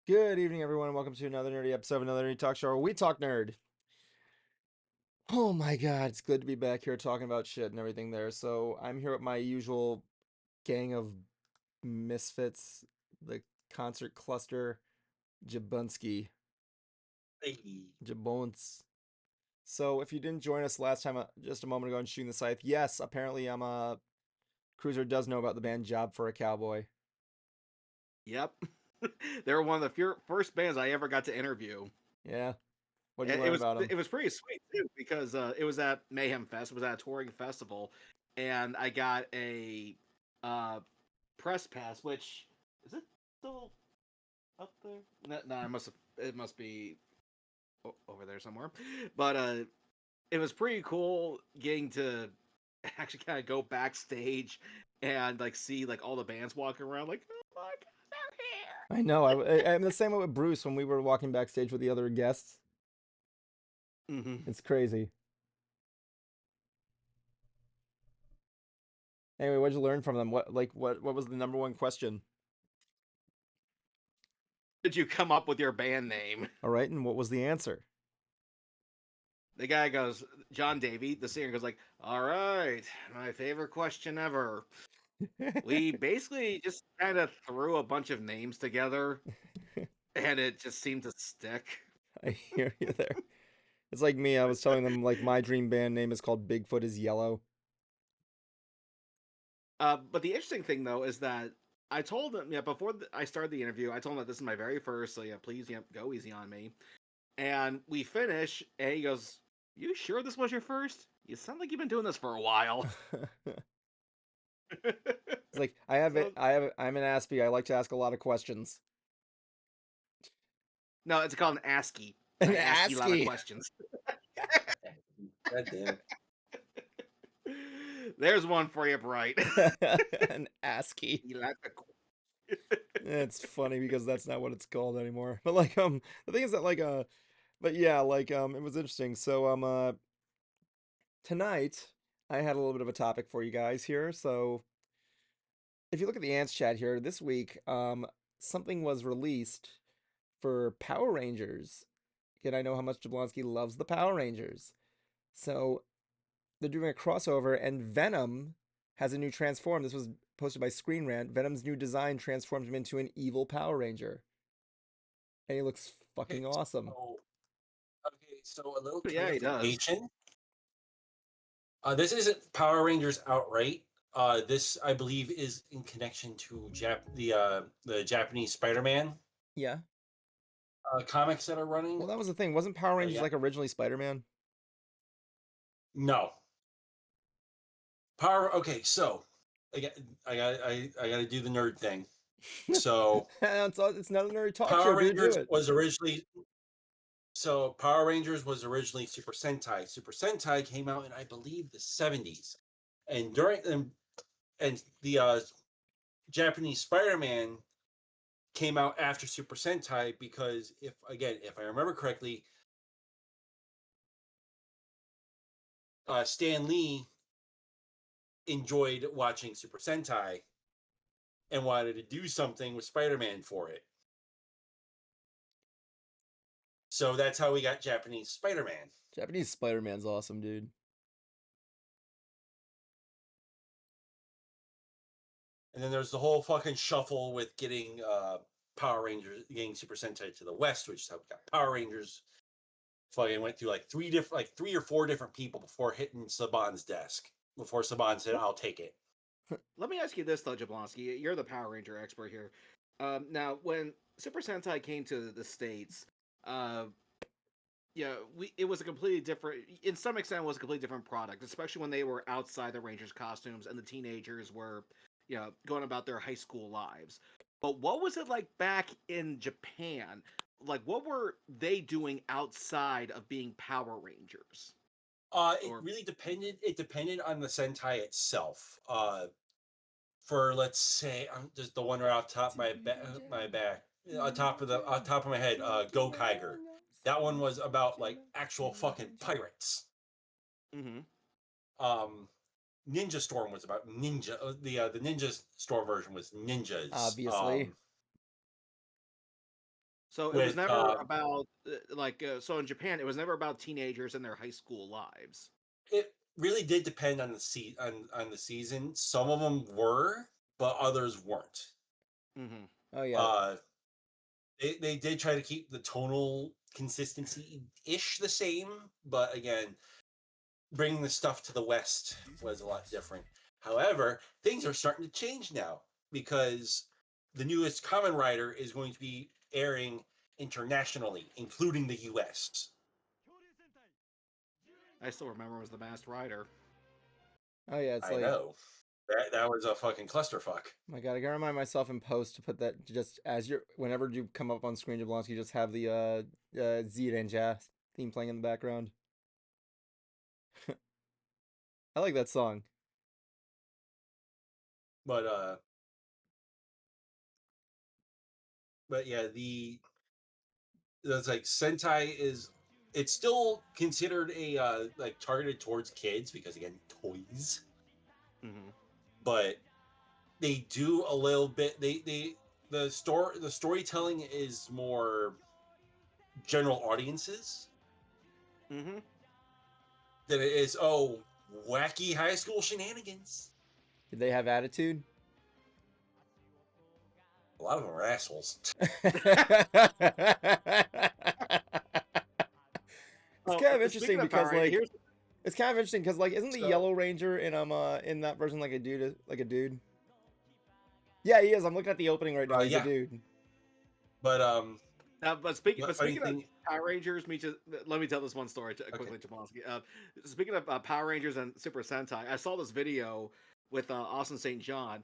Good evening, everyone, and welcome to another nerdy episode of another Nerdy Talk Show where we talk nerd. Oh my god, it's good to be back here talking about shit and everything there. So I'm here with my usual gang of misfits, the concert cluster, Jabunski, Hey. Jabons. So if you didn't join us last time, just a moment ago in Shooting the Scythe, yes, apparently Cruiser does know about the band Job for a Cowboy. Yep. They were one of the first bands I ever got to interview. Yeah, what'd you It, it learn was about him? it was pretty sweet too because it was at Mayhem Fest. It was at a touring festival, and I got a uh, press pass. Which is it still up there? No, it must be over there somewhere. But it was pretty cool getting to actually kind of go backstage and like see like all the bands walking around. Like, oh my god, I know, I'm the same way with Bruce when we were walking backstage with the other guests. they're here! It's crazy. Anyway, what'd you learn from them? What was the number one question? Did you come up with your band name? All right, and what was the answer? The guy goes, John Davey, the singer goes like, all right, my favorite question ever. We basically just kind of threw a bunch of names together and it just seemed to stick. I hear you there. It's like me. I was telling them like my dream band name is called Bigfoot is Yellow. But the interesting thing though is that I told him, yeah, before I started the interview, I told him that this is my very first, so yeah, please, yeah, go easy on me. And we finish, and he goes, "You sure this was your first? You sound like you've been doing this for a while." It's like I have it. So I'm an Aspie. I like to ask a lot of questions. no, it's called an ASCII. An I ask you a lot of ASCII. questions. God damn. There's one for you, Bright. An ASCII. You like the It's funny because that's not what it's called anymore. But like the thing is that but yeah, it was interesting. So tonight I had a little bit of a topic for you guys here. So if you look at the ants chat here this week, something was released for Power Rangers. Again, I know how much Jablonski loves the Power Rangers. So they're doing a crossover, and Venom has a new transform. This was posted by Screen Rant. Venom's new design transforms him into an evil Power Ranger, and he looks Okay, fucking awesome. so so a little Yeah, he does. clarification. This isn't Power Rangers outright. This I believe is in connection to the Japanese Spider-Man Yeah. comics that are running. Well, that was the thing. Wasn't Power Rangers Yeah, like originally Spider-Man? no Power. Okay, so I got I got to do the nerd thing. So It's not a nerd talk show, Power dude. Do Rangers it. was originally Power Rangers was originally Super Sentai. Super Sentai came out in I believe the 70s, and the Japanese Spider-Man came out after Super Sentai because if I remember correctly, Stan Lee enjoyed watching Super Sentai and wanted to do something with Spider-Man for it. So that's how we got Japanese Spider-Man. Japanese Spider-Man's awesome, dude. And then there's the whole fucking shuffle with getting getting Super Sentai to the West, which is how we got Power Rangers. Fucking went through like three or four different people before hitting Saban's desk. Before Saban said, "I'll take it." Let me ask you this though, Jablonski. You're the Power Ranger expert here. Now, when Super Sentai came to the states, uh, yeah, it was a completely different. In some extent, it was a completely different product, especially when they were outside the Rangers costumes and the teenagers were, going about their high school lives. But what was it like back in Japan? Like, what were they doing outside of being Power Rangers? It Or really depended. It depended on the Sentai itself. For let's say, just the one right off top of my back, on top of my head, Go Kiger. That one was about like actual fucking pirates. mm-hmm. Um, Ninja Storm was about ninja. The Ninja Storm version was ninjas. Obviously. So it was with never about so in Japan it was never about teenagers and their high school lives. it really did depend on on the season. Some of them were, but others weren't. Mm-hmm. Oh yeah. Uh, they did try to keep the tonal consistency ish the same, but again, bringing the stuff to the West was a lot different. However, things are starting to change now because the newest Kamen Rider is going to be airing internationally, including the US. I still remember it was the Masked Rider. Oh yeah. It's I like, know. That was a fucking clusterfuck. my God, I gotta remind myself in post to put that just as you're whenever you come up on screen, Jablonski, just have the Z theme playing in the background. I like that song. But but yeah, that's like Sentai is it's still considered a like targeted towards kids because again, toys. Mm-hmm. But they do a little bit the storytelling is more general audiences Mm-hmm. than it is wacky high school shenanigans. Did they have attitude? A lot of them are assholes. It's kind of Speaking interesting of Power because Ranger, like here's it's kind of interesting because like isn't the So Yellow Ranger in that version like a dude? Yeah, he is. I'm looking at the opening right now. He's a yeah, dude. but but funny speaking of thing, Power Rangers, let me tell this one story quickly, Jablonski. Speaking of Power Rangers and Super Sentai, I saw this video with Austin St. John,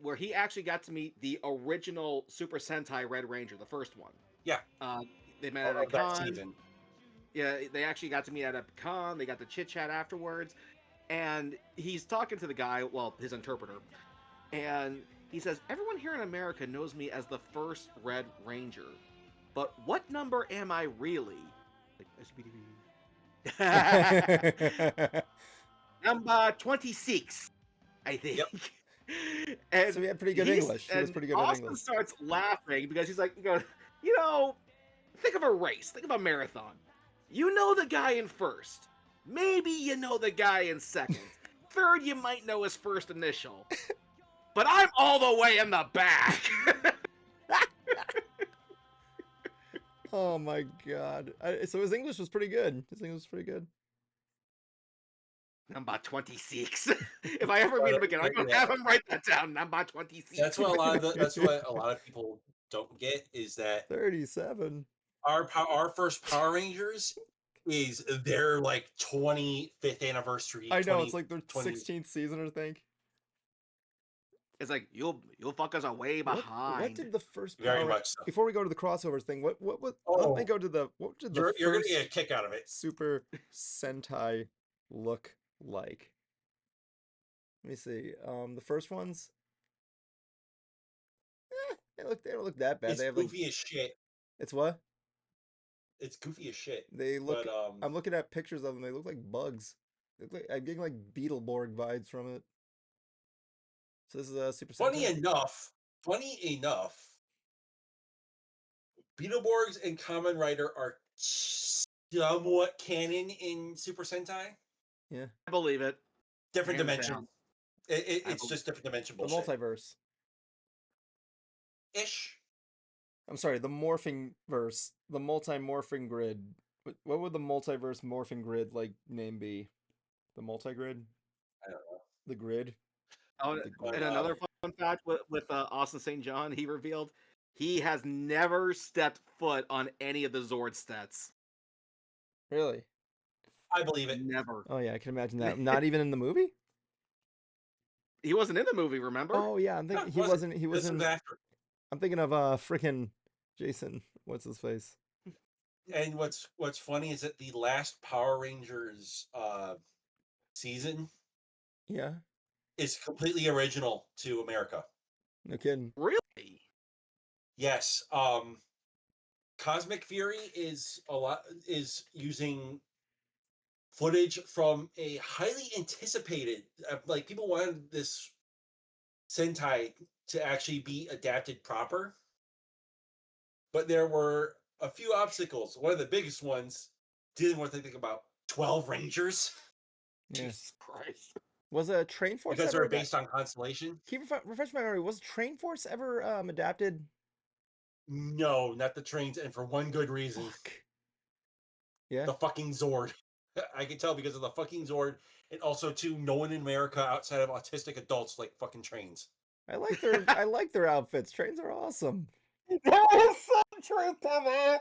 where he actually got to meet the original Super Sentai Red Ranger, the first one. yeah, Uh, they met at a of that con. season. Yeah, they actually got to meet at a con. They got to chit chat afterwards, and he's talking to the guy, well, his interpreter, and he says, "Everyone here in America knows me as the first Red Ranger, but what number am I really?" So Number 26, I think. Yep. And he had pretty good English. He was pretty good at Austin English. starts laughing because he's like, you know, think of a race, think of a marathon. You know the guy in first. Maybe you know the guy in second. Third, you might know his first initial. But I'm all the way in the back. Oh my God. So his English was pretty good. His English was pretty good. Number 26. If I ever meet him again, I'm gonna Yeah, have him write that down. Number 26. that's what a lot of people don't get is that 37. our first Power Rangers is their like 25th anniversary. I know, it's 20, like their 20 16th season, I think. It's like you'll fuckers are way What behind. did the first Very Power much so. before we go to the crossovers thing, what how did they Oh, go to the what did the you're gonna first get a kick out of it. Super Sentai look like? Let me see. The first ones, they don't look that bad. It's They have like goofy as shit. it's what? It's goofy as shit. They look But I'm looking at pictures of them. They look like bugs. I'm getting like Beetleborg vibes from it. So this is a Super funny Sentai. enough, Beetleborgs and Kamen Rider are somewhat canon in Super Sentai. Yeah. I believe it. Different Hands dimension. down. It's just different dimension The bullshit. multiverse. Ish. I'm sorry, the morphing verse, the multi-morphing grid. What would the multiverse morphing grid like name be? The multi-grid? I don't know. The grid? Oh, The But, and another fun fact with Austin St. John, he revealed he has never stepped foot on any of the Zord stats. Really? I believe it. Never. Oh yeah, I can imagine that. Not even in the movie? He wasn't in the movie, remember? Oh yeah, I'm No, thinking it he wasn't. wasn't he was This was in after. I'm thinking of freaking Jason. What's his face? And what's funny is that the last Power Rangers season Yeah, is completely original to America. no kidding. Really? Yes. Cosmic Fury is using footage from a highly anticipated like people wanted this Sentai to actually be adapted proper. but there were a few obstacles. One of the biggest ones, dealing with, I think, about 12 Rangers. Yeah. Jesus Christ. Was a Train Force Because ever they're based on Constellation. refresh my memory? Was Train Force ever adapted? No, not the trains, and for one good reason. Fuck. Yeah. The fucking Zord. I can tell because of the fucking Zord, and also too, no one in America outside of autistic adults like fucking trains. I like their outfits. Trains are awesome. There is some truth to that.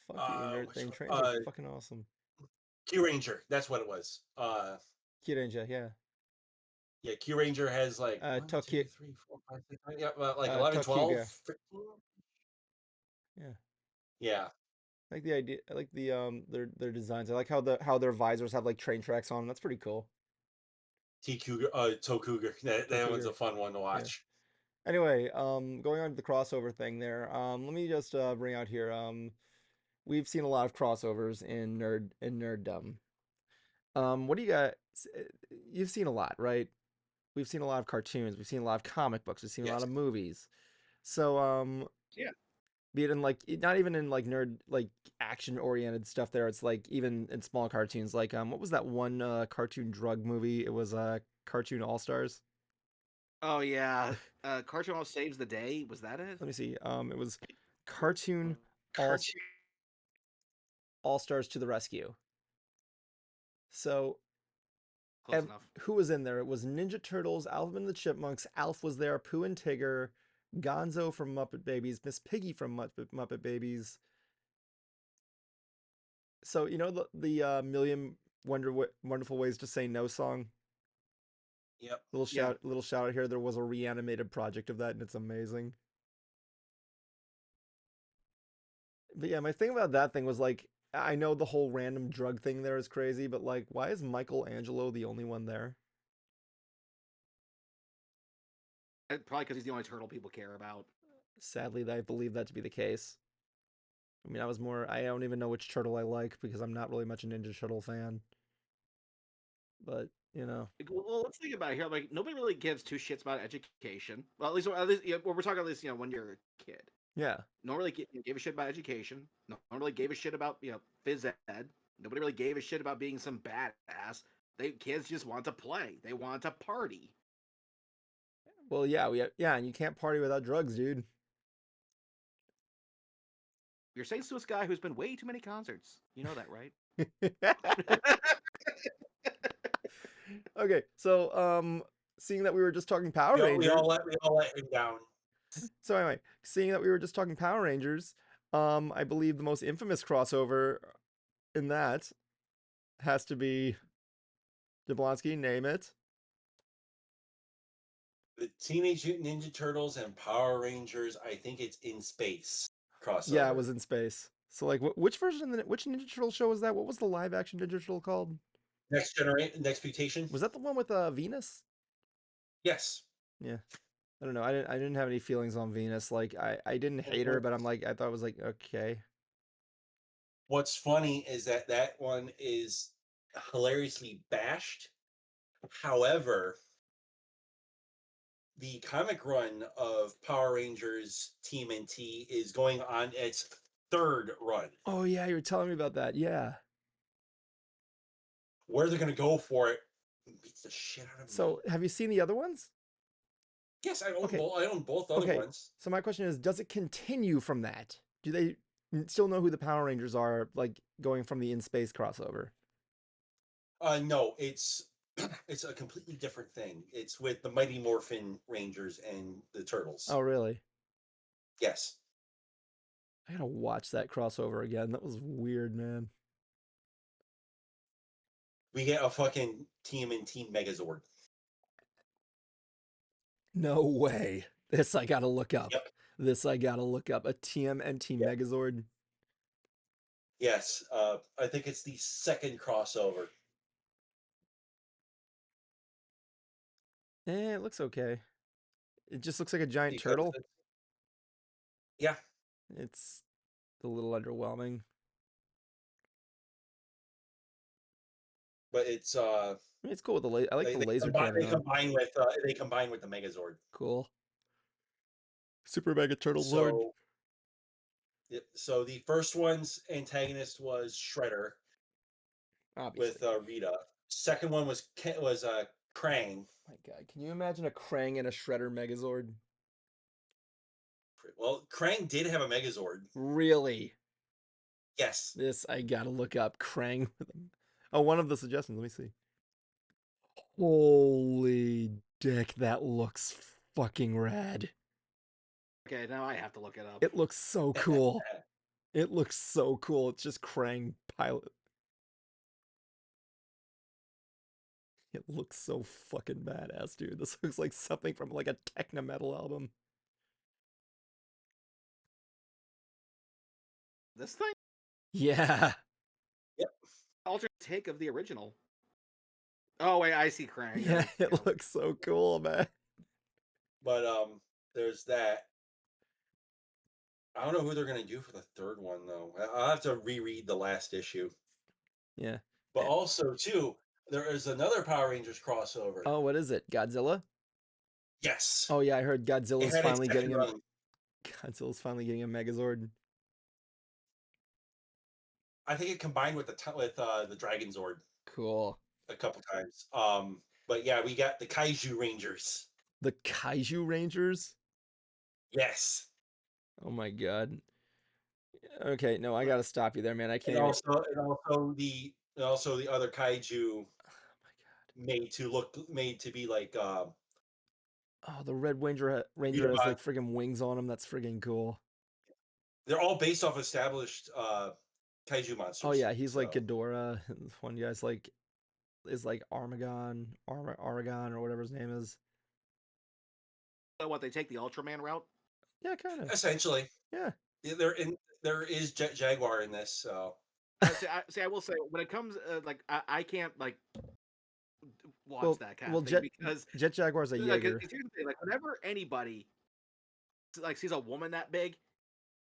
Fuck you, nerd Which thing. one? Trains are fucking awesome. Q Ranger, that's what it was. Kid Ninja, yeah. Yeah, Q Ranger has like 1, 2, Tokyo, 3, 4, 5, 6, 7, yeah, well, like 11, 12, Tokuga. 15. Yeah. Yeah. I like the idea. I like the their designs. I like how their visors have like train tracks on them. That's pretty cool. Tokuga. That one's Tokuga. a fun one to Yeah. watch. Anyway, going on to the crossover thing there. Let me just bring out here. We've seen a lot of crossovers in nerddom. What do you got? You've seen a lot, right? We've seen a lot of cartoons. We've seen a lot of comic books. We've seen a lot Yes. of movies. So, Yeah. be it in like not even in like nerd like action oriented stuff there, it's like even in small cartoons like what was that one cartoon drug movie? It was Cartoon All Stars. Oh yeah. Cartoon All Saves the Day. Was that it? Let me see. It was Cartoon All Cartoon. All Stars to the Rescue. So Close enough. who was in there? It was Ninja Turtles, Alvin and the Chipmunks, Alf was there, Pooh and Tigger, Gonzo from Muppet Babies, Miss Piggy from Muppet Babies. So you know the Million Wonderful Ways to Say No song. Yep. Yeah. Little shout out here. There was a reanimated project of that, and it's amazing. But yeah, my thing about that thing was like, I know the whole random drug thing there is crazy, but like, why is Michelangelo the only one there? Probably because he's the only turtle people care about. Sadly, I believe that to be the case. I mean, I don't even know which turtle I like because I'm not really much a Ninja Turtle fan. But, you know, Well, let's think about it here. Like nobody really gives two shits about education. Well, at least we're talking at least when you're a kid. yeah. No one really gave a shit about education. No one really gave a shit about phys ed. Nobody really gave a shit about being some badass. Kids just want to play. They want to party. Well, yeah, and you can't party without drugs, dude. You're saying to this guy who's been way too many concerts. You know that, right? Okay, so seeing that we were just talking Power Rangers, We all let him down. so anyway, seeing that we were just talking Power Rangers, I believe the most infamous crossover in that has to be Jablonski, name it. The Teenage Mutant Ninja Turtles and Power Rangers, I think it's in space crossover. Yeah, it was in space. So like, which version of which Ninja Turtle show was that? What was the live action Ninja Turtle called? Next Mutation. Was that the one with Venus? Yes. Yeah. I don't know. I didn't have any feelings on Venus. Like I didn't hate her, but I'm like I thought it was like okay. What's funny is that one is hilariously bashed. However, the comic run of Power Rangers TMNT is going on its third run. Oh yeah, you were telling me about that. Yeah. Where they're going to go for it beats the shit out of me. So have you seen the other ones? Yes, I own Okay. both. I own both other ones. So my question is, does it continue from that? Do they still know who the Power Rangers are, like going from the in space crossover? No, it's it's a completely different thing. It's with the Mighty Morphin Rangers and the Turtles. Oh really? Yes. I gotta watch that crossover again. That was weird, man. We get a fucking TMNT Megazord. No way. This I gotta look up. Yep. This I gotta look up. A TMNT Yep. Megazord. Yes, I think it's the second crossover. It looks okay. It just looks like a giant Because turtle. yeah. It's a little underwhelming. But it's I mean, it's cool with the I like the laser they cannon. combine with the Megazord. Cool. Super Mega Turtle Zord. So, so the first one's antagonist was Shredder Obviously. with Rita. Second one was Krang. My God, can you imagine a Krang and a Shredder Megazord? Well, Krang did have a Megazord. Really? Yes. This I gotta look up. Krang with them. Oh, one of the suggestions. Let me see. Holy dick, that looks fucking rad. Okay, now I have to look it up. It looks so cool. It looks so cool. It's just Krang pilot. It looks so fucking badass, dude. This looks like something from like a techno metal album. This thing? Yeah. Yep. Alternate take of the original. Oh wait, I see Krang. Yeah, it looks so cool, man. But there's that. I don't know who they're gonna do for the third one though. I'll have to reread the last issue. Yeah. But also too, there is another Power Rangers crossover. Oh, what is it? Godzilla? Yes. Oh yeah, I heard It Godzilla's had a finally getting second him. run. Godzilla's finally getting a Megazord. I think it combined with the Dragon Zord Cool. a couple times. But yeah, we got the Kaiju Rangers. The Kaiju Rangers? Yes. Oh my god. Okay, no, I gotta stop you there, man. I can't And even. also the other Kaiju Oh my god. made to be like Oh, the Red Ranger has Mibevan. like friggin' wings on him. That's friggin' cool. They're all based off established Kaiju monsters. Oh yeah, he's like So Ghidorah. One guy's like is like Aragon or whatever his name is. What, they take the Ultraman route? Yeah, kind of. essentially, Yeah. there is Jet Jaguar in this. So I will say when it comes like I can't like watch Well, that kind well, of thing because Jet Jaguar's a like Jaeger. here's the thing, like whenever anybody like sees a woman that big,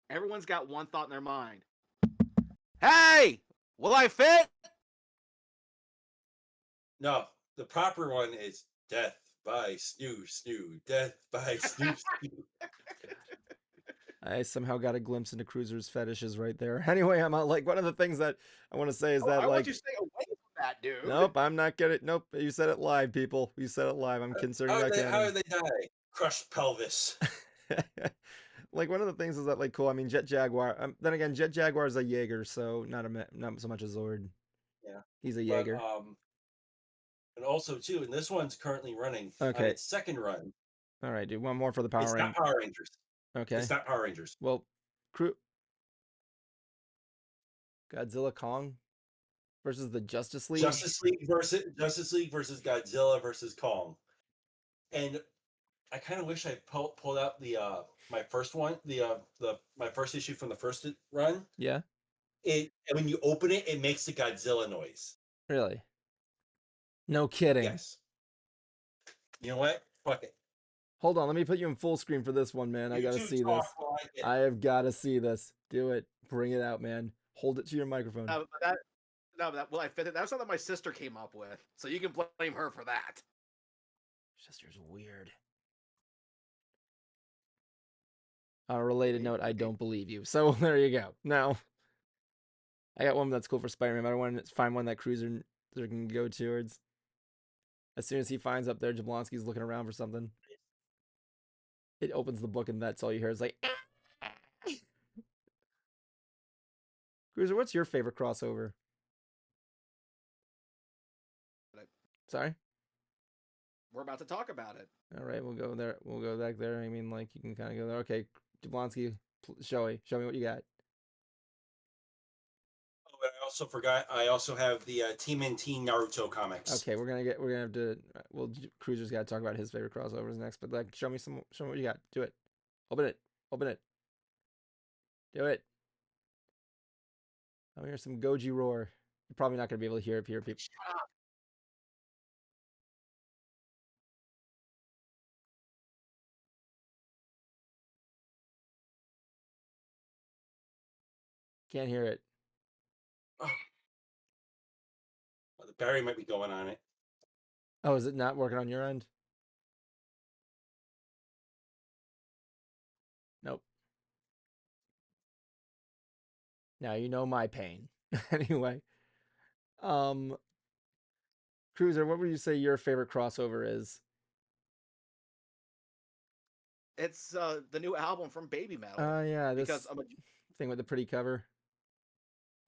everyone's got one thought in their mind. Hey, will I fit? no, the proper one is Death by Snoo Snoo. Death by Snoo Snoo. I somehow got a glimpse into Cruiser's fetishes right there. Anyway, I'm like one of the things that I want to say is that I want like you to stay away from that, dude. nope, I'm not getting. Nope, you said it live, people. You said it live. I'm considering that How canon. did they die? Crushed pelvis. Like one of the things is that like cool. I mean, Jet Jaguar. Then again, Jet Jaguar is a Jaeger, so not so much a Zord. Yeah, He's a but Jaeger. and also too, and this one's currently running on Okay. its second run. All right, dude. One more for the It's Power not Rangers. Power Rangers. Okay. It's not Power Rangers. Well, Godzilla Kong versus the Justice League. Justice League versus Godzilla versus Kong. And I kind of wish I pulled out the my first one, my first issue from the first run. Yeah. And when you open it, it makes the Godzilla noise. Really? No kidding. Yes. You know what? Fuck it. Hold on, let me put you in full screen for this one, man. I gotta see this. I have gotta see this. Do it. Bring it out, man. Hold it to your microphone. Well, I fit it. That's something my sister came up with, so you can blame her for that. Sister's weird. On a related note, I don't believe you. So there you go. Now, I got one that's cool for Spider-Man. But I want to find one that Cruiser can go towards. As soon as he finds up there, Jablonski's looking around for something. It opens the book, and that's all you hear is like. Cruiser, what's your favorite crossover? Sorry? We're about to talk about it. All right, we'll go there. We'll go back there. I mean, like, you can kind of go there. Okay, Jablonski, show me what you got. Oh, but I also forgot. I also have the Team NT Naruto comics. Okay, we're gonna have to. Well, Cruiser's got to talk about his favorite crossovers next. But like, show me what you got. Do it. Open it. Do it. I hear some Goji roar. You're probably not gonna be able to hear it here, people. Shut up. Can't hear it. Oh. Well, the battery might be going on it. Oh, is it not working on your end? Now you know my pain. Anyway, um, Cruiser, what would you say your favorite crossover is? It's the new album from Baby Metal Yeah, because this thing with the pretty cover.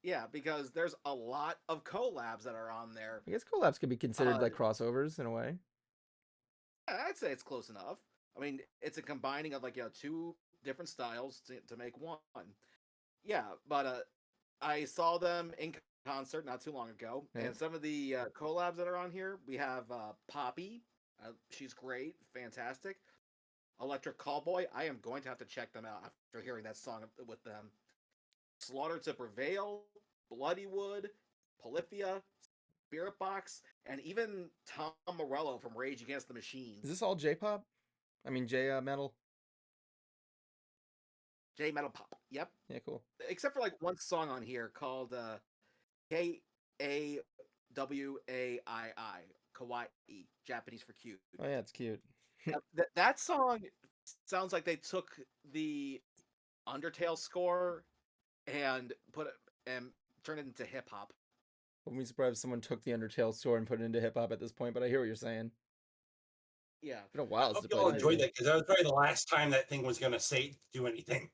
yeah, because there's a lot of collabs that are on there. I guess collabs could be considered Uh, like crossovers in a way. I'd say it's close enough. I mean, it's a combining of like two different styles to make one. Yeah, but I saw them in concert not too long ago, Right? and some of the collabs that are on here, we have Poppy. She's great, fantastic. Electric Callboy. I am going to have to check them out after hearing that song with them. Slaughter to Prevail, Bloodywood, Polyphia, Spirit Box, and even Tom Morello from Rage Against the Is Machines. this all J-pop? I mean J metal. J Metal Pop. Yep. Yeah, cool. Except for like one song on here called Kawaii, Kawaii, Japanese for cute. Oh yeah, it's cute. That song sounds like they took the Undertale score and put it and turned it into hip hop. Wouldn't be surprised if someone took the Undertale store and put it into hip hop at this point, but I hear what you're saying. Yeah, It's been a I while hope since I you played all that but enjoyed game. that because that was probably the last time that thing was going to do anything.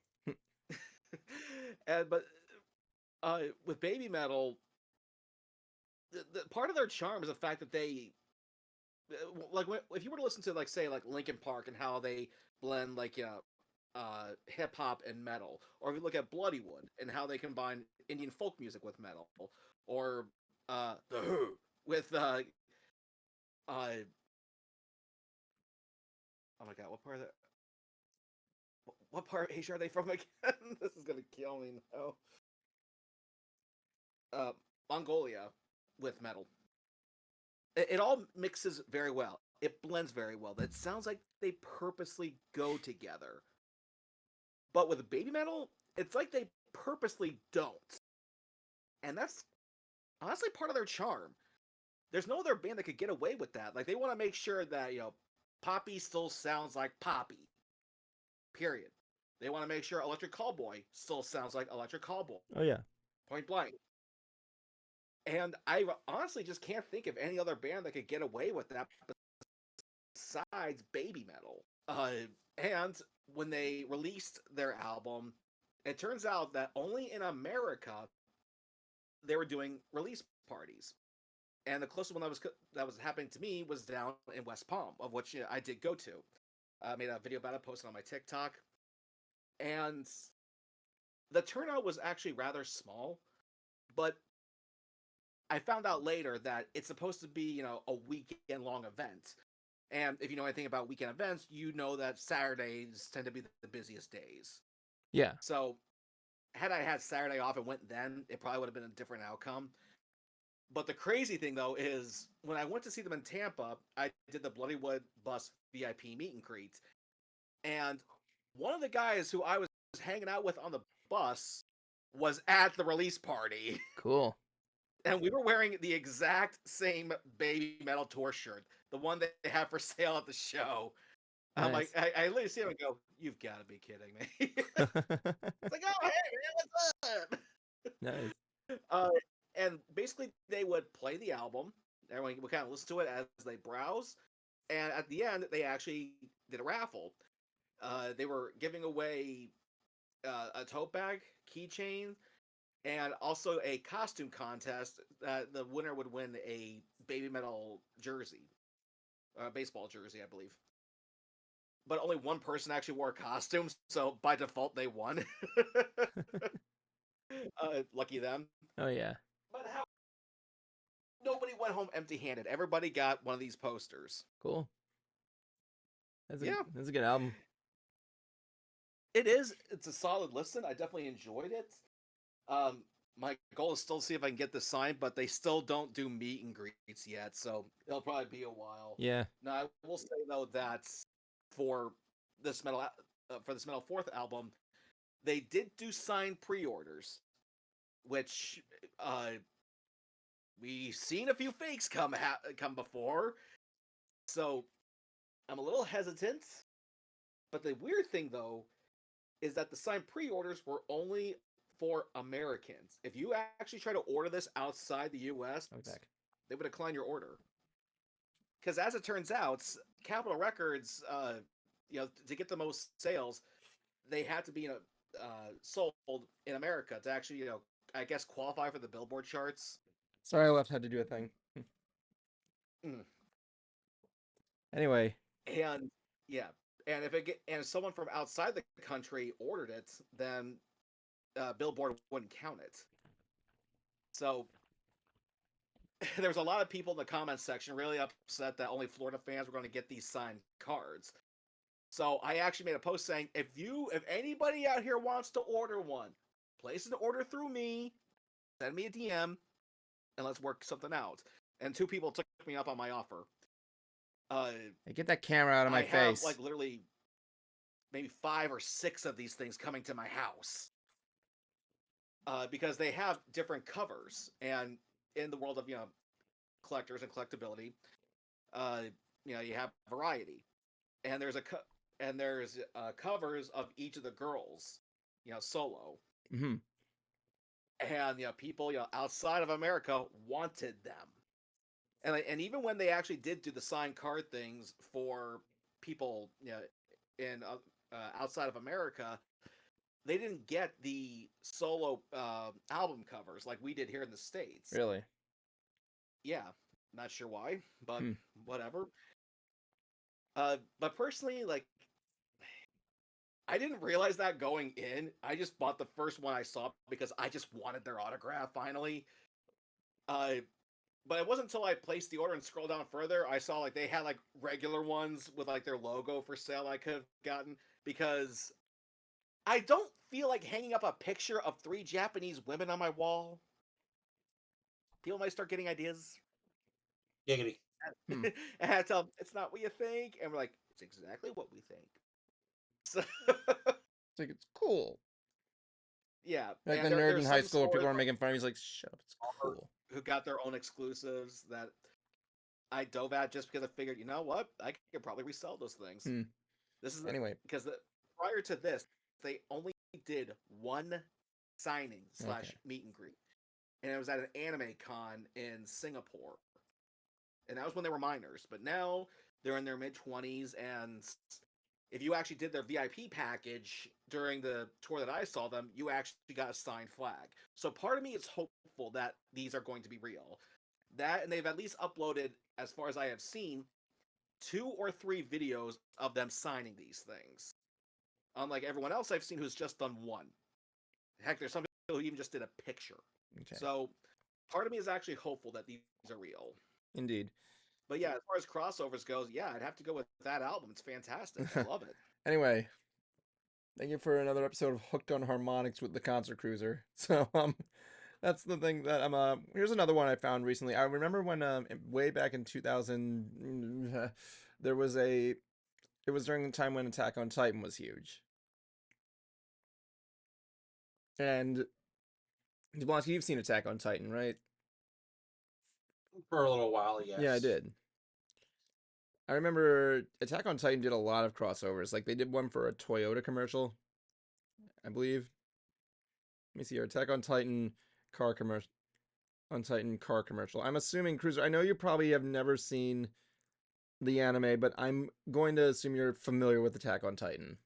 but with Baby Metal, the part of their charm is the fact that they like if you were to listen to like say like Linkin Park and how they blend like hip hop and metal, or if you look at Bloodywood and how they combine Indian folk music with metal, or the Who with uh oh my god, what part of Asia are they from again? This is gonna kill me now. Uh, Mongolia with metal. It all mixes very well. It blends very well. It sounds like they purposely go together. But with Baby Metal, it's like they purposely don't. And that's honestly part of their charm. There's no other band that could get away with that. Like they want to make sure that, Poppy still sounds like Poppy. Period. They want to make sure Electric Callboy still sounds like Electric Callboy. Oh yeah. Point blank. And I honestly just can't think of any other band that could get away with that besides Baby Metal. And when they released their album, it turns out that only in America they were doing release parties. And the closest one that was happening to me was down in West Palm, of which I did go to. I made a video about it, posted on my TikTok, and the turnout was actually rather small. But I found out later that it's supposed to be, a weekend long event. And if you know anything about weekend events, you know that Saturdays tend to be the busiest days. Yeah. So, had I had Saturday off and went then, it probably would have been a different outcome. But the crazy thing, though, is when I went to see them in Tampa, I did the Bloodywood Bus VIP meet and greet. And one of the guys who I was hanging out with on the bus was at the release party. Cool. And we were wearing the exact same Baby Metal tour shirt, the one that they have for sale at the show. I'm like, Nice. I literally see him and go, "You've got to be kidding me!" It's like, "Oh, hey, man, what's up?" Nice. Uh, and basically, they would play the album. Everyone would kind of listen to it as they browse. And at the end, they actually did a raffle. They were giving away a tote bag, keychain, and also a costume contest. The winner would win a Baby Metal jersey, baseball jersey, I believe. But only one person actually wore a costume, so by default they won. Lucky them. Oh yeah. But how? Nobody went home empty-handed. Everybody got one of these posters. Cool. That's a Yeah, that's a good album. it is. It's a solid listen. I definitely enjoyed it. My goal is still to see if I can get this signed, but they still don't do meet and greets yet, so it'll probably be a while. Yeah. Now, I will say though that for this metal fourth album, they did do signed pre-orders, which we've seen a few fakes come before, so I'm a little hesitant. But the weird thing though is that the signed pre-orders were only for Americans. If you actually try to order this outside the U.S., I'll be back. they would decline your order. Because as it turns out, Capitol Records, to get the most sales, they had to be sold in America to actually, I guess, qualify for the Billboard charts. Sorry, I left. Had to do a thing. Mm. Anyway, And yeah, and if someone from outside the country ordered it, then Billboard wouldn't count it. So there was a lot of people in the comments section really upset that only Florida fans were going to get these signed cards. So I actually made a post saying, if anybody out here wants to order one, place an order through me, send me a DM, and let's work something out. And 2 people took me up on my offer. hey, get that camera out of my I face. have like literally maybe 5 or 6 of these things coming to my house. Because they have different covers, and in the world of collectors and collectability, you have variety, and there's covers of each of the girls, solo, Mm-hmm. and people outside of America wanted them, and even when they actually did do the signed card things for people in outside of America, they didn't get the solo album covers like we did here in the States. Really? Yeah, not sure why, but Hmm. whatever. But personally, like, I didn't realize that going in. I just bought the first one I saw because I just wanted their autograph finally. But it wasn't until I placed the order and scrolled down further, I saw like they had like regular ones with like their logo for sale I could have gotten, because I don't feel like hanging up a picture of 3 Japanese women on my wall. People might start getting ideas. Giggity. Hmm. And I tell them, it's not what you think. And we're like, it's exactly what we think. So, It's like, it's cool. yeah. Like and the nerd there's in high some school where people stores are making fun of him. He's like, shut up, it's cool. who got their own exclusives that I dove at just because I figured, you know what? I could probably resell those things. Hmm. This is Anyway. because prior to this, they only did one signing / meet and greet. And it was at an anime con in Singapore. And that was when they were minors. But now they're in their mid-20s, and if you actually did their VIP package during the tour that I saw them, you actually got a signed flag. So part of me is hopeful that these are going to be real. That, and they've at least uploaded, as far as I have seen, 2 or 3 videos of them signing these things. Unlike everyone else I've seen who's just done one. Heck, there's some people who even just did a picture. Okay. So part of me is actually hopeful that these are real. Indeed. But yeah, as far as crossovers goes, yeah, I'd have to go with that album. It's fantastic. I love it. Anyway, thank you for another episode of Hooked on Harmonics with the Concert Cruiser. So, that's the thing that I'm, here's another one I found recently. I remember when, way back in 2000, there was it was during the time when Attack on Titan was huge. And, Blonsky, you've seen Attack on Titan, right? For a little while, yes. Yeah, I did. I remember Attack on Titan did a lot of crossovers. Like, they did one for a Toyota commercial, I believe. Let me see here. Attack on Titan car commercial. On Titan car commercial. I'm assuming, Cruiser, I know you probably have never seen the anime, but I'm going to assume you're familiar with Attack on Titan.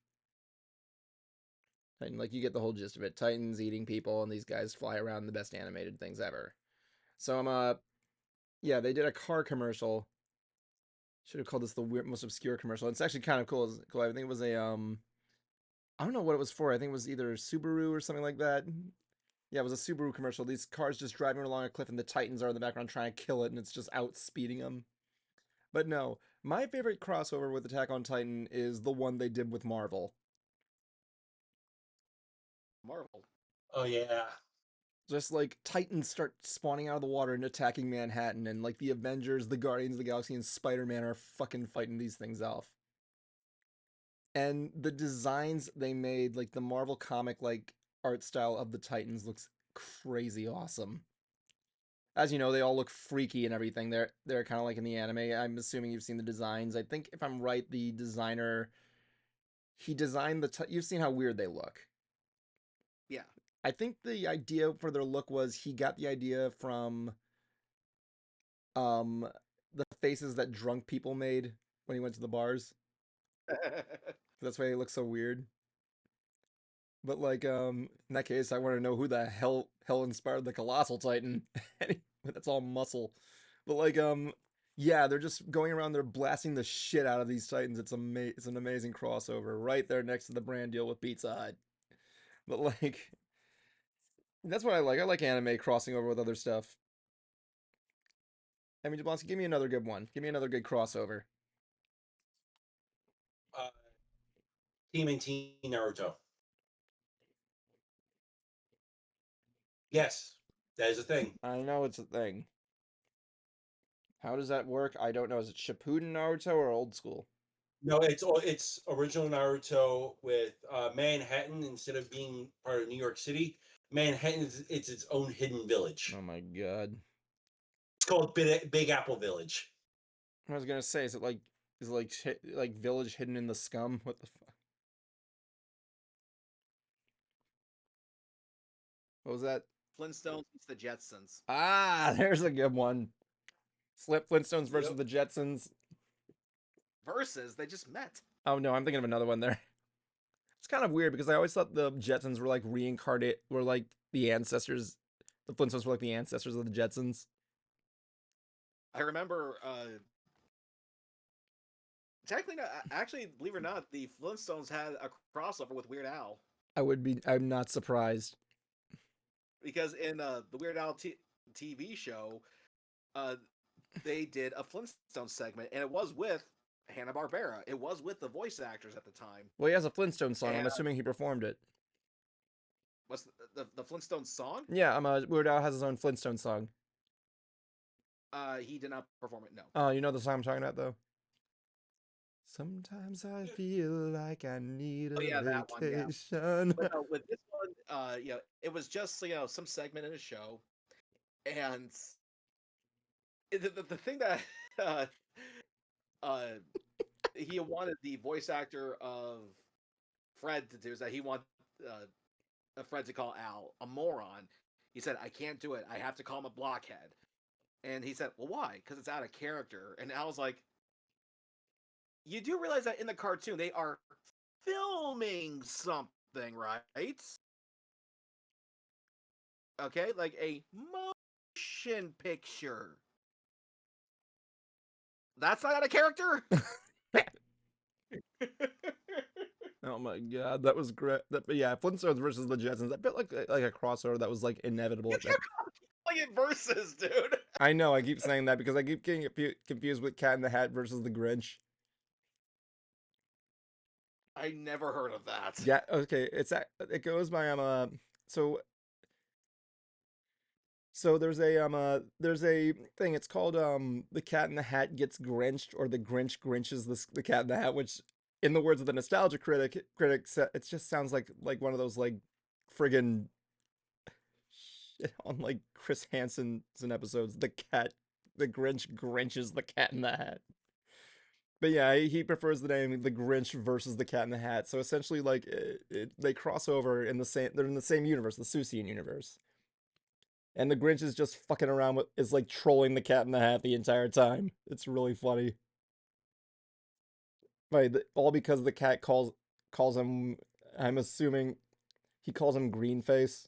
Titan, like, you get the whole gist of it. Titans eating people, and these guys fly around, the best animated things ever. So yeah, they did a car commercial. Should have called this the most obscure commercial. It's actually kind of cool. I think it was a I don't know what it was for. I think it was either Subaru or something like that. Yeah, it was a Subaru commercial. These cars just driving along a cliff, and the Titans are in the background trying to kill it, and it's just out speeding them. But no, my favorite crossover with Attack on Titan is the one they did with Marvel. Marvel. Oh yeah. Just like Titans start spawning out of the water and attacking Manhattan, and like the Avengers, the Guardians of the Galaxy, and Spider-Man are fucking fighting these things off. And the designs they made, like the Marvel comic like art style of the Titans, looks crazy awesome. As you know, they all look freaky and everything. They're kind of like in the anime. I'm assuming you've seen the designs. I think if I'm right, the designer, he designed you've seen how weird they look. Yeah. I think the idea for their look was he got the idea from um the faces that drunk people made when he went to the bars. That's why he looks so weird. But like in that case, I want to know who the hell inspired the Colossal Titan. That's all muscle. But like yeah, they're just going around they're blasting the shit out of these Titans. It's an amazing crossover right there next to the brand deal with Pizza Hut. But like that's what I like. I like anime crossing over with other stuff. I mean, Jablonski, give me another good one. Give me another good crossover. Uh, Team and Teen Naruto. Yes, that is a thing. I know it's a thing. How does that work? I don't know. Is it Shippuden Naruto or old school? No, it's original Naruto with Manhattan instead of being part of New York City. Manhattan is it's its own hidden village. Oh my god. It's called Big Apple Village. I was gonna say, is it like village hidden in the scum? What the fuck? What was that? Flintstones, it's the Jetsons. Ah, there's a good one. Slip Flintstones versus Yep. the Jetsons. Versus, they just met. Oh no, I'm thinking of another one there. It's kind of weird because I always thought the Jetsons were like were like the ancestors. The Flintstones were like the ancestors of the Jetsons. I remember, technically, actually, believe it or not, the Flintstones had a crossover with Weird Al. I'm not surprised. Because in the Weird Al TV show, they did a Flintstone segment, and it was with Hanna-Barbera. It was with the voice actors at the time. Well, he has a Flintstone song. I'm And assuming he performed it. what's the Flintstone song? Yeah, Weird Al has his own Flintstone song. He did not perform it. No. Oh, you know the song I'm talking about though. Sometimes I feel like I need a Yeah, that one. Yeah. vacation. But no, with this one, it was just some segment in a show, and the thing that uh, he wanted the voice actor of Fred to do is that he wanted Fred to call Al a moron. He said, "I can't do it. I have to call him a blockhead." And he said, "Well, why? Because it's out of character." And Al's like, "You do realize that in the cartoon they are filming something, right? Okay, like a motion picture. That's not out of character." Oh my god, that was great. But yeah, Flintstones versus the Jetsons. I felt like a crossover that was like inevitable You at that. kept calling it versus, dude. I know, I keep saying that because I keep getting confused with Cat in the Hat versus the Grinch. I never heard of that. Yeah, okay, it goes by so there's a thing. It's called the Cat in the Hat gets Grinched, or the Grinch Grinches the Cat in the Hat, which in the words of the nostalgia critic it just sounds like one of those like friggin' shit on like Chris Hansen's episodes. The Grinch Grinches the Cat in the Hat. But yeah, he prefers the name the Grinch versus the Cat in the Hat. So essentially, like they cross over in the same. They're in the same universe, the Seussian universe. And the Grinch is just fucking around is like trolling the Cat in the Hat the entire time. It's really funny. Right, all because the cat calls him. I'm assuming he calls him Greenface.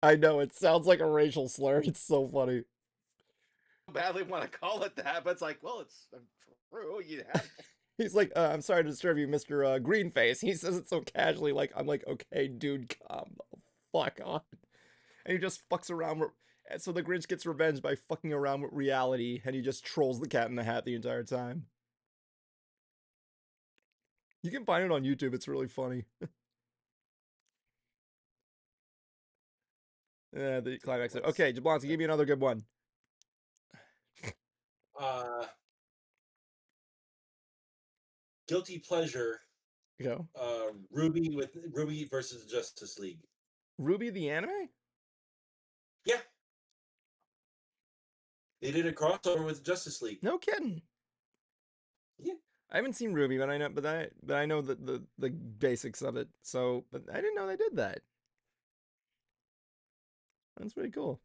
I know it sounds like a racial slur. It's so funny. Badly want to call it that, but it's like, well, it's true. You have. He's like, I'm sorry to disturb you, Mr. Greenface. He says it so casually, like, I'm like, okay, dude, calm the fuck on. And he just fucks around and so the Grinch gets revenge by fucking around with reality, and he just trolls the Cat in the Hat the entire time. You can find it on YouTube, it's really funny. Yeah, the climax. Okay, Jablonski, give me another good one. Guilty pleasure. Go. Ruby versus Justice League. Ruby the anime? Yeah. They did a crossover with Justice League. No kidding. Yeah. I haven't seen Ruby, but I know the basics of it. So, but I didn't know they did that. That's pretty cool.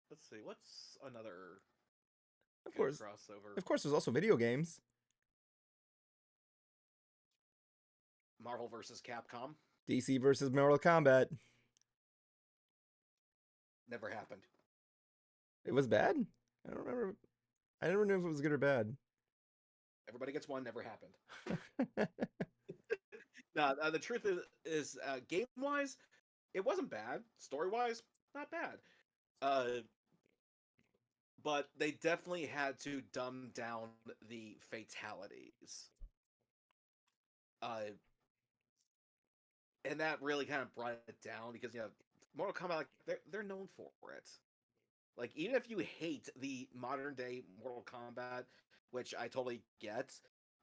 Let's see, what's another Of good course, crossover? there's also video games. Marvel versus Capcom. DC versus Mortal Kombat. Never happened. It was bad. I don't remember. I never knew if it was good or bad. Everybody gets one. Never happened. No, the truth is game wise, it wasn't bad. Story wise, not bad. But they definitely had to dumb down the fatalities. Uh, and that really kind of brought it down because Mortal Kombat, like, they're known for it. Like, even if you hate the modern day Mortal Kombat, which I totally get,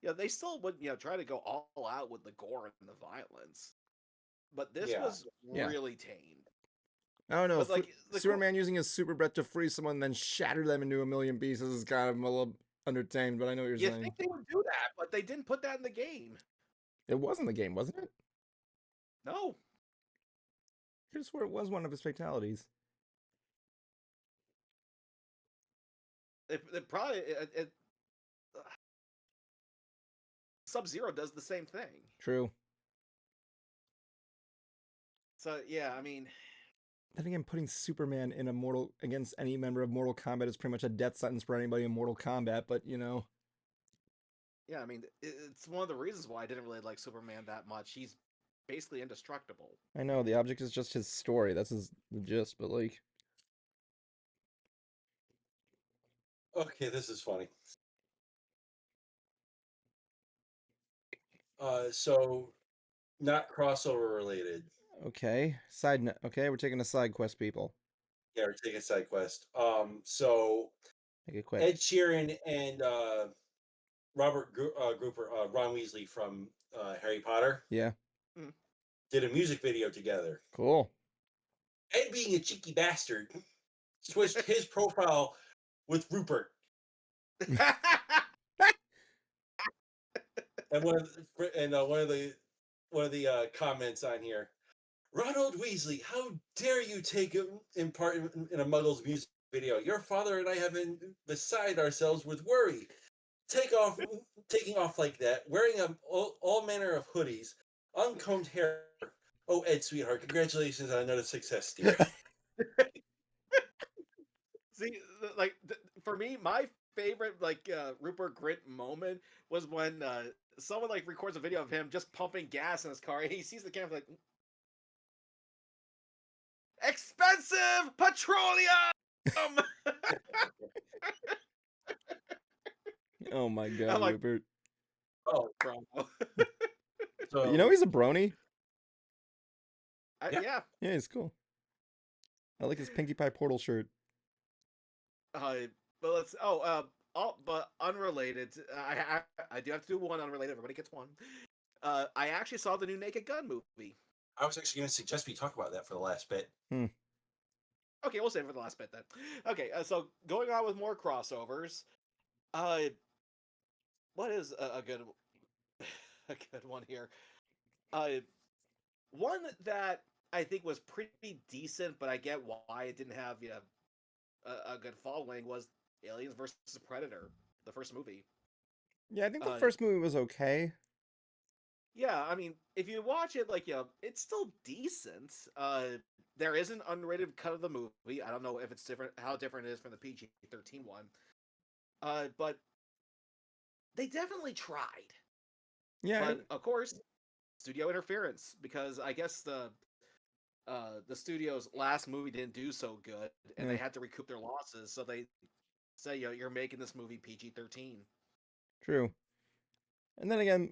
they still would try to go all out with the gore and the violence. But this Yeah. was Yeah. really tame. I don't know. But like Superman using his super breath to free someone and then shatter them into a million pieces is kind of a little undertamed, but I know what you're you saying. think they would do that, but they didn't put that in the game. It was in the game, wasn't it? No. I just swore it was one of his fatalities. It probably Sub-Zero does the same thing. True. So yeah, I mean, Then again, putting Superman in against any member of Mortal Kombat is pretty much a death sentence for anybody in Mortal Kombat. But yeah, I mean, it's one of the reasons why I didn't really like Superman that much. He's basically indestructible. I know the object is just his story. That's the gist. But like, Okay, this is funny. So not crossover related. okay, side note. Okay, we're taking a side quest, people. Yeah, we're taking a side quest. So Make it quick. Ed Sheeran and Robert Grouper, Ron Weasley from Harry Potter, Yeah. did a music video together. Cool. Ed, being a cheeky bastard, switched his profile with Rupert. And one of the comments on here, Ronald Weasley, how dare you take in part in a Muggles music video? Your father and I have been beside ourselves with worry. Taking off like that, wearing all manner of hoodies, uncombed hair. Oh, Ed, sweetheart, congratulations on another success, dear. See, like for me, my favorite Rupert Grint moment was when someone like records a video of him just pumping gas in his car, and he sees the camera like, expensive petroleum. Oh my I'm god, like, Rupert. oh, bro. So, He's a brony. Yeah. Yeah. Yeah, he's cool. I like his Pinkie Pie Portal shirt. But let's. But unrelated. I do have to do one unrelated. Everybody gets one. I actually saw the new Naked Gun movie. I was actually going to suggest we talk about that for the last bit. Okay, we'll save it for the last bit then. Okay, so going on with more crossovers. What is a good a good one here? One that I think was pretty decent, but I get why it didn't have a good following was Aliens versus Predator, the first movie. Yeah, I think the first movie was okay. Yeah, I mean, if you watch it, it's still decent. There is an unrated cut of the movie. I don't know if it's different, how different it is from the PG-13 one. But they definitely tried. Yeah. But of course, studio interference, because I guess the studio's last movie didn't do so good, and they had to recoup their losses. So they say, you're making this movie PG-13. True. And then again,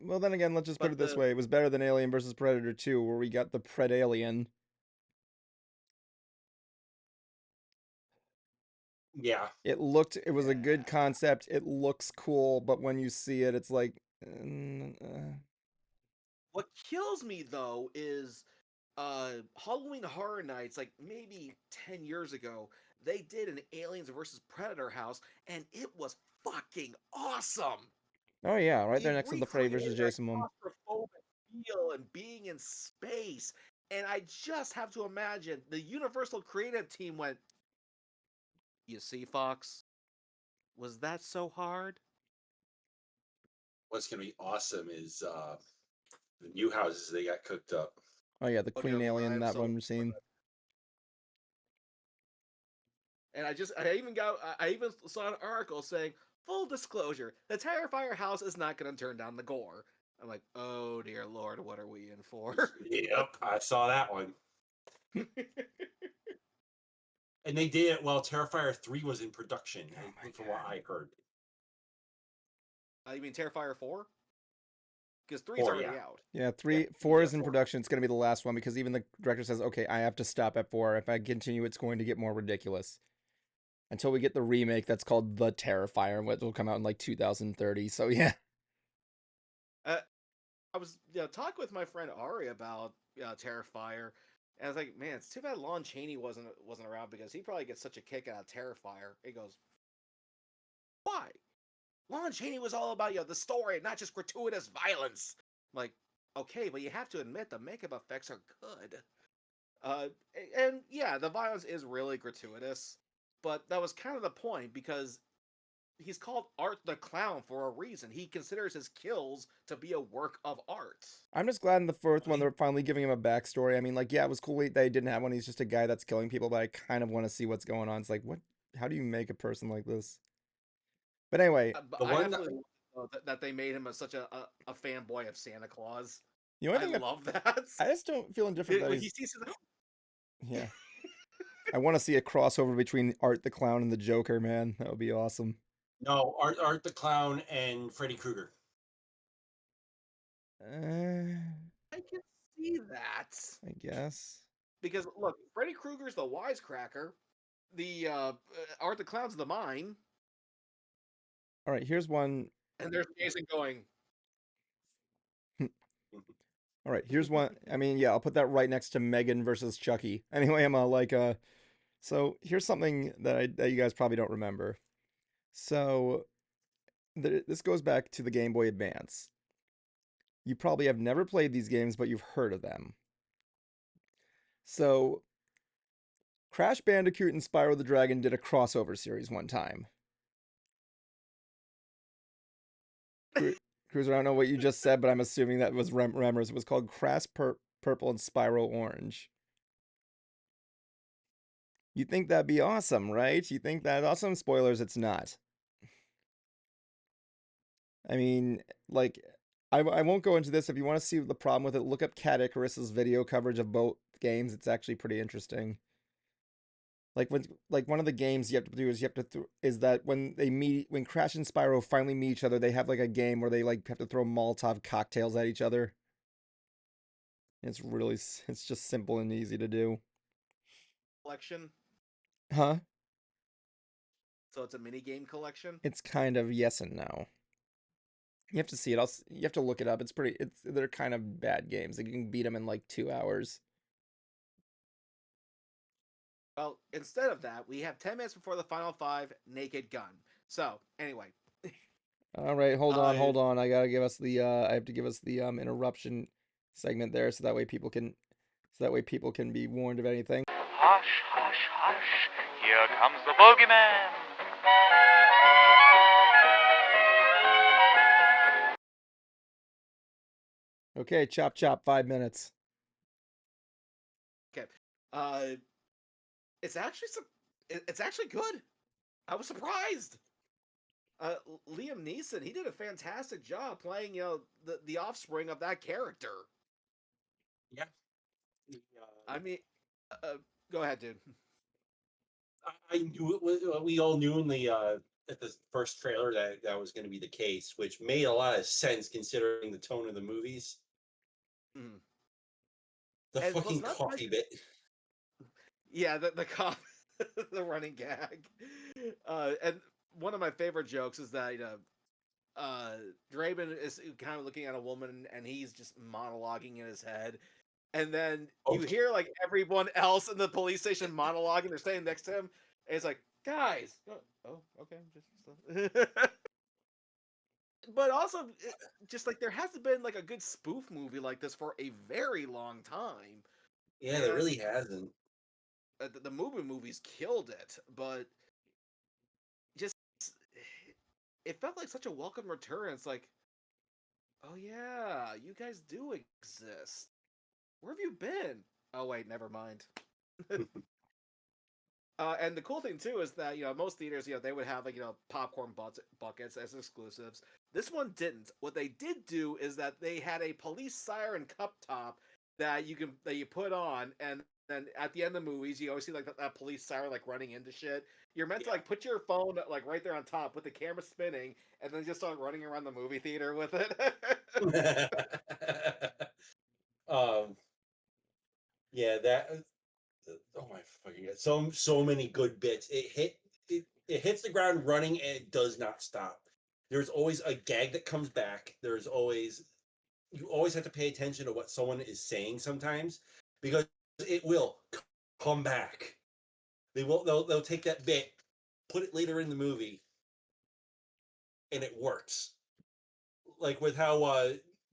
let's just put it this way: it was better than Alien versus Predator 2, where we got the Predalien. Yeah. It was a good concept. It looks cool, but when you see it, it's like. What kills me though is Halloween Horror Nights, like maybe 10 years ago, they did an Aliens versus Predator house, and it was fucking awesome. Oh yeah, right He there next to the Freddy recreated versus that Jason one. claustrophobic feel and being in space. And I just have to imagine the Universal creative team went, "You see, Fox, was that so hard?" What's going to be awesome is the new houses they got cooked up. Oh yeah, the Oh dear Queen Lord, I Alien, am that so. one scene. And I even saw an article saying, "Full disclosure, the Terrifier house is not going to turn down the gore." I'm like, oh dear Lord, what are we in for? Yep, I saw that one. And they did it while Terrifier 3 was in production, Oh my from what god. I heard. You mean Terrifier 4? Because 3's 4, yeah. already out. Yeah, Yeah, 4 yeah, is in 4. production. It's going to be the last one because even the director says, okay, I have to stop at 4. If I continue, it's going to get more ridiculous. Until we get the remake that's called The Terrifier, which will come out in like 2030. So yeah. I was talking with my friend Ari about Terrifier, and I was like, man, it's too bad Lon Chaney wasn't around because he probably gets such a kick out of Terrifier. He goes, why? Lon Chaney was all about the story, not just gratuitous violence. I'm like, okay, but you have to admit the makeup effects are good. Uh, and yeah, the violence is really gratuitous, but that was kind of the point because he's called Art the Clown for a reason. He considers his kills to be a work of art. I'm just glad in the fourth I one mean, they're finally giving him a backstory. I mean, like, yeah, it was cool they didn't have one. He's just a guy that's killing people, but I kind of want to see what's going on. It's like, what? How do you make a person like this? But anyway, But the I one absolutely love that they made him such a fanboy of Santa Claus. the only I thing that love that. I just don't feel indifferent that When he he's sees yeah. I want to see a crossover between Art the Clown and the Joker, man. That would be awesome. No, Art the Clown and Freddy Krueger. I can see that I guess. because look, Freddy Krueger's the wisecracker, the Art the Clown's the mime, All right, here's one. and there's Jason going. All right, here's one. I mean, yeah, I'll put that right next to Megan versus Chucky. Anyway, Emma, so here's something that you guys probably don't remember. So this goes back to the Game Boy Advance. You probably have never played these games, but you've heard of them. So Crash Bandicoot and Spyro the Dragon did a crossover series one time. Cruiser, I don't know what you just said, but I'm assuming that was Remmers. It was called Crash Purple and Spyro Orange. You think that'd be awesome, right? You think that awesome? Spoilers, it's not. I mean, like, I won't go into this. If you want to see the problem with it, look up Cat Icarus's video coverage of both games. It's actually pretty interesting. Like one of the games you have to do is is that when Crash and Spyro finally meet each other, they have like a game where they like have to throw Molotov cocktails at each other. It's just simple and easy to do. Collection, Huh? so it's a mini game collection. It's kind of yes and no. You have to see it. You have to look it up. They're kind of bad games. Like you can beat them in like 2 hours. Well, instead of that, we have 10 minutes before the final five, Naked Gun. So, anyway. All right, Uh, hold on. I have to give us the interruption segment there so that way people can be warned of anything. Hush, hush, hush. Here comes the bogeyman. Okay, chop chop, 5 minutes. okay. It's actually it's actually good. I was surprised. Liam Neeson, he did a fantastic job playing, the offspring of that character. Yeah. I mean, go ahead, dude. I knew it was, we all knew in the at the first trailer that was going to be the case, which made a lot of sense considering the tone of the movies. Mm. The And let's fucking not coffee bit. Yeah, the cop, the running gag. And one of my favorite jokes is that Draven is kind of looking at a woman and he's just monologuing in his head, and then you Okay. hear like everyone else in the police station monologuing. They're standing next to him, and it's like, guys, oh, okay, just but also just like there hasn't been like a good spoof movie like this for a very long time, Yeah, there and really hasn't. the movies killed it, but just it felt like such a welcome return. It's like, oh yeah, you guys do exist. Where have you been? Oh wait, never mind. And the cool thing too is that most theaters they would have like popcorn buckets as exclusives. This one didn't. What they did do is that they had a police siren cup top that you put on, and then at the end of the movies you always see like that police siren like running into shit. You're meant to Yeah. like put your phone like right there on top with the camera spinning, and then just start running around the movie theater with it. um, yeah, that. Oh my fucking god! So many good bits. It hits the ground running and it does not stop. There's always a gag that comes back. You always have to pay attention to what someone is saying sometimes because it will come back. They'll take that bit, put it later in the movie, and it works. Like with how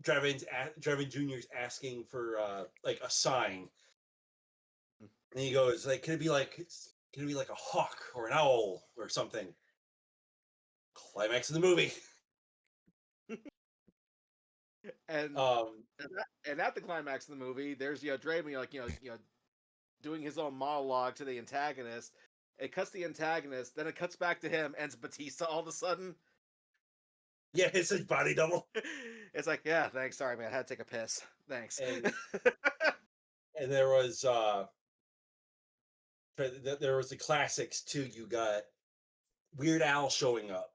Draven Jr.'s asking for like a sign, and he goes like, can it be like a hawk or an owl or something? Climax of the movie. and Um, and at the climax of the movie, there's Draven like doing his own monologue to the antagonist. It cuts the antagonist, then it cuts back to him, and it's Batista all of a sudden. yeah, it's his body double, It's like, yeah, thanks. Sorry, man. I had to take a piss. Thanks. and there was there was the classics too. You got Weird Al showing up.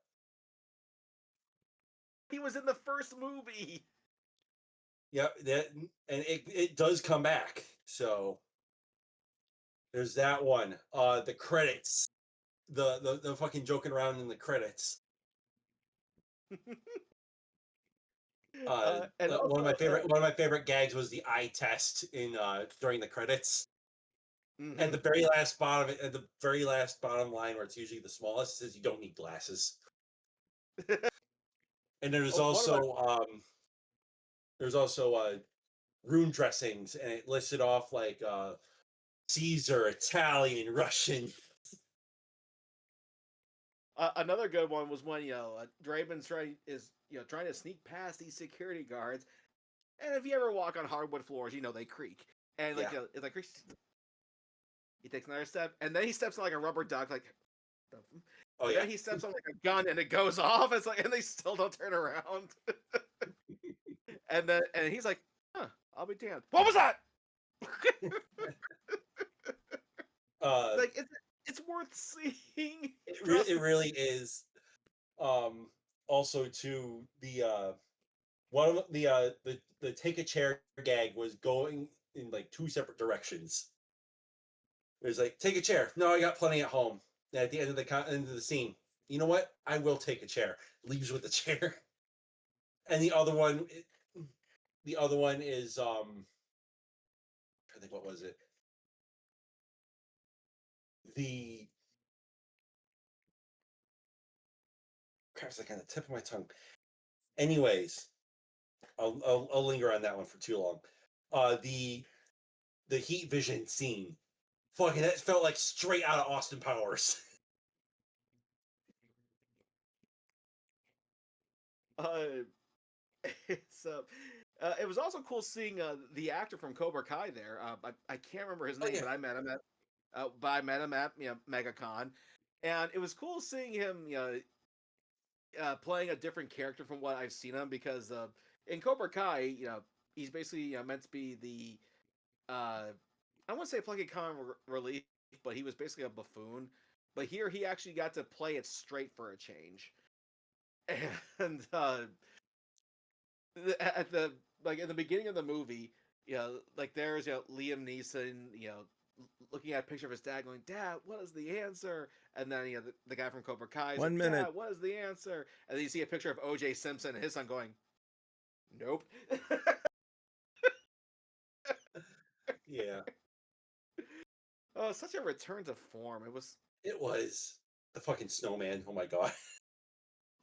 He was in the first movie. Yep, and it does come back. So there's that one. The credits, the fucking joking around in the credits. And also, One of my favorite gags was the eye test in during the credits. At mhm. the very last bottom, at the very last bottom line, where it's usually the smallest, it says you don't need glasses. And One of my there's also room dressings, and it listed off like Caesar, Italian, Russian. another good one was when Draven's trying to sneak past these security guards, and if you ever walk on hardwood floors, they creak, and like Yeah. it's like he takes another step, and then he steps on like a rubber duck, like. Oh And yeah. then he steps on like a gun and it goes off. It's like, and they still don't turn around. And he's like, "Huh, I'll be damned. What was that?" Uh, Like it's worth seeing. Trust it me. really is. Also, to the one of the take a chair gag was going in like two separate directions. There's like take a chair. No, I got plenty at home. And at the end of end of the scene, you know what? I will take a chair. Leaves with the chair. And the other one is I think what was it? The crap's like on the tip of my tongue. Anyways, I'll linger on that one for too long. The heat vision scene. Fucking that felt like straight out of Austin Powers. Uh, it's it was also cool seeing the actor from Cobra Kai there. I can't remember his Oh name, yeah. but I met him at MegaCon, and it was cool seeing him playing a different character from what I've seen him because in Cobra Kai, he's basically meant to be the I wouldn't say plucky comic relief, but he was basically a buffoon. But here he actually got to play it straight for a change, and at the like in the beginning of the movie, like there's Liam Neeson, looking at a picture of his dad, going, "Dad, what is the answer?" And then the guy from Cobra Kai is like, 1 minute. "Dad, what is the answer?" And then you see a picture of O.J. Simpson and his son going, "Nope." Yeah. Oh, such a return to form. It was It was the fucking snowman. Oh my god.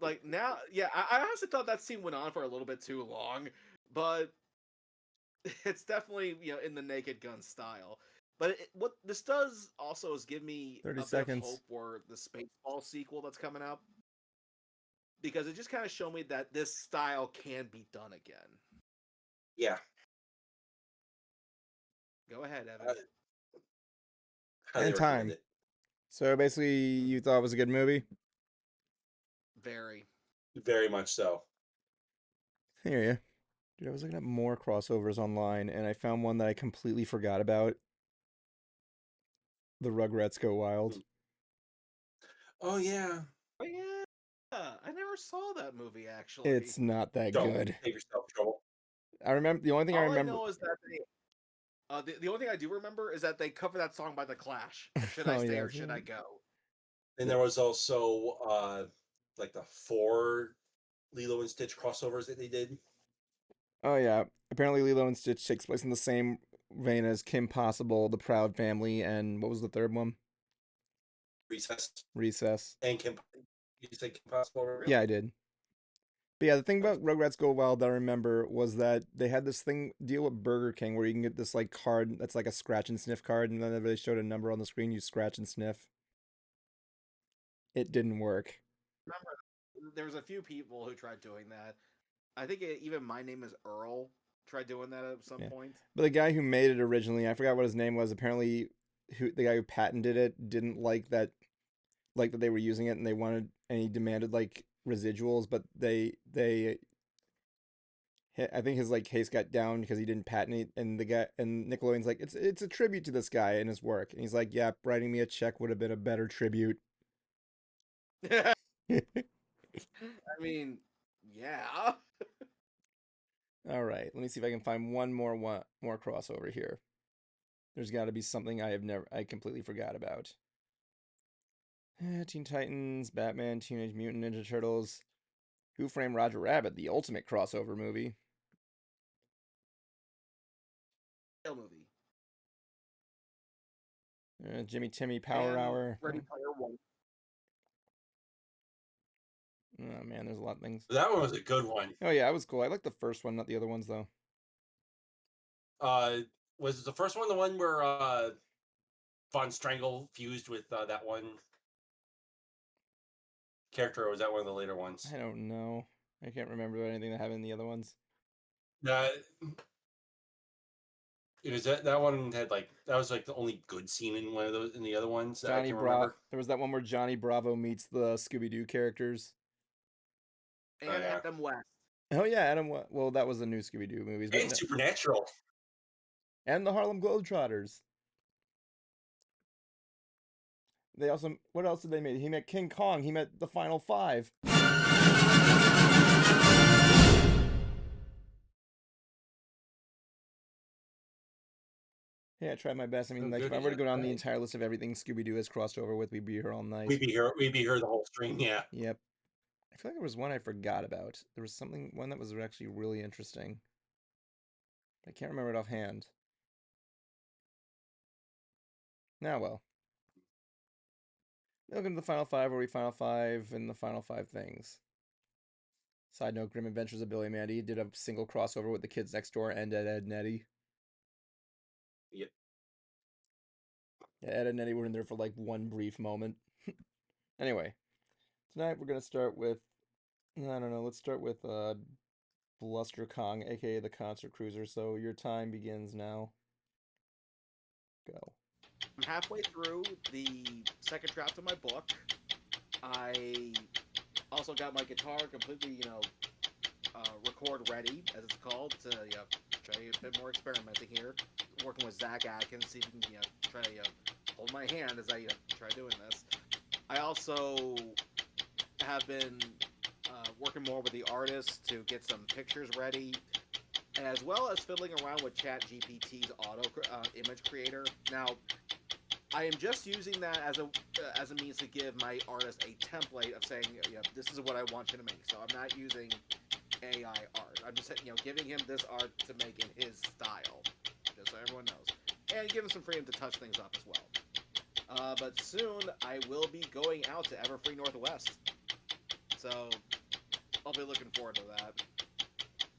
Like now, yeah, I honestly thought that scene went on for a little bit too long, but it's definitely in the Naked Gun style. But what this does also is give me 30 a bit of seconds. hope for the Spaceball sequel that's coming out, because it just kind of showed me that this style can be done again. Yeah. Go ahead, Evan. Highly And recommend time. it. So basically, you thought it was a good movie? Very. Very much so. I hear you. Dude, I was looking at more crossovers online, and I found one that I completely forgot about. The Rugrats Go Wild. Oh yeah. Oh yeah, I never saw that movie actually. It's not that Don't good. save yourself trouble. I remember the only thing I All I remember. know is that the only thing I do remember is that they cover that song by The Clash. Should I Oh stay yeah, or should I go? And there was also like the 4 Lilo and Stitch crossovers that they did. oh yeah. Apparently, Lilo and Stitch takes place in the same vein as Kim Possible, The Proud Family, and what was the third one? Recess Recess. and Kim. You said Kim Possible. Really? Yeah, I did. But yeah, the thing That's about Rugrats Go Wild that I remember was that they had this thing deal with Burger King where you can get this like card that's like a scratch and sniff card, and then they showed a number on the screen, you scratch and sniff. It didn't work. Remember, there was a few people who tried doing that. I think even My Name Is Earl tried doing that at some Yeah. point. But the guy who made it originally, I forgot what his name was. Apparently, the guy who patented it didn't like that they were using it, and he demanded like residuals, but I think his like case got down because he didn't patent it, and the guy and Nickelodeon's like it's a tribute to this guy and his work, and he's like, yeah, writing me a check would have been a better tribute. I mean, yeah. All right, let me see if I can find one more crossover here. There's got to be something I completely forgot about. Teen Titans, Batman, Teenage Mutant Ninja Turtles, Who Framed Roger Rabbit, the ultimate crossover movie. Movie. Jimmy Timmy Power And Hour. Ready Player One. Oh man, there's a lot of things. That one was a good one. Oh yeah, it was cool. I like the first one, not the other ones though. Was the first one the one where Von Strangle fused with that one character, or was that one of the later ones? I don't know. I can't remember anything that happened in the other ones. It was that one had that was like the only good scene in one of those in the other ones that I can remember. There was that one where Johnny Bravo meets the Scooby-Doo characters. And Oh, yeah. Adam West. Oh yeah, well, that was the new Scooby-Doo movies, but And Supernatural. and the Harlem Globetrotters. They also, what else did they make? He met King Kong. He met the Final Five. Yeah, I tried my best. I mean, like, if I were to go down the entire list of everything Scooby-Doo has crossed over with, we'd be here all night. We'd be here the whole stream, yeah. Yep. I feel like there was one I forgot about. There was one that was actually really interesting. I can't remember it offhand. Now, well. Welcome to the Final Five, where we Final Five and the Final Five things. Side note, Grim Adventures of Billy Mandy did a single crossover with the Kids Next Door and Ed, Edd n Eddy. Yep. Yeah, Ed and Eddy were in there for like one brief moment. Anyway, tonight we're going to start with, I don't know, let's start with Bluster Kong, aka the Concert Cruiser. So your time begins now. Go. I'm halfway through the second draft of my book. I also got my guitar completely, record ready, as it's called, to try a bit more experimenting here. Working with Zach Atkins, see if he can try to hold my hand as I try doing this. I also have been working more with the artists to get some pictures ready, as well as fiddling around with ChatGPT's auto image creator. Now, I am just using that as a means to give my artist a template of saying, this is what I want you to make. So I'm not using AI art. I'm just giving him this art to make in his style, just so everyone knows, and give him some freedom to touch things up as well. But soon I will be going out to Everfree Northwest. So I'll be looking forward to that.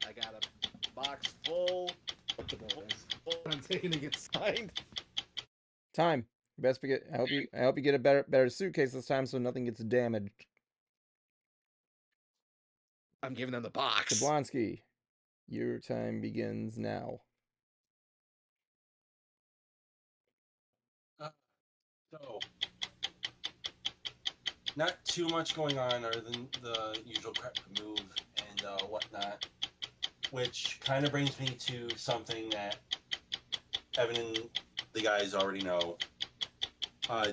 I got a box full. I'm taking to get signed. Time. Best get. I hope you get a better suitcase this time so nothing gets damaged. I'm giving them the box. Jablonski, your time begins now. So, not too much going on other than the usual crap to move and whatnot, which kind of brings me to something that Evan and the guys already know.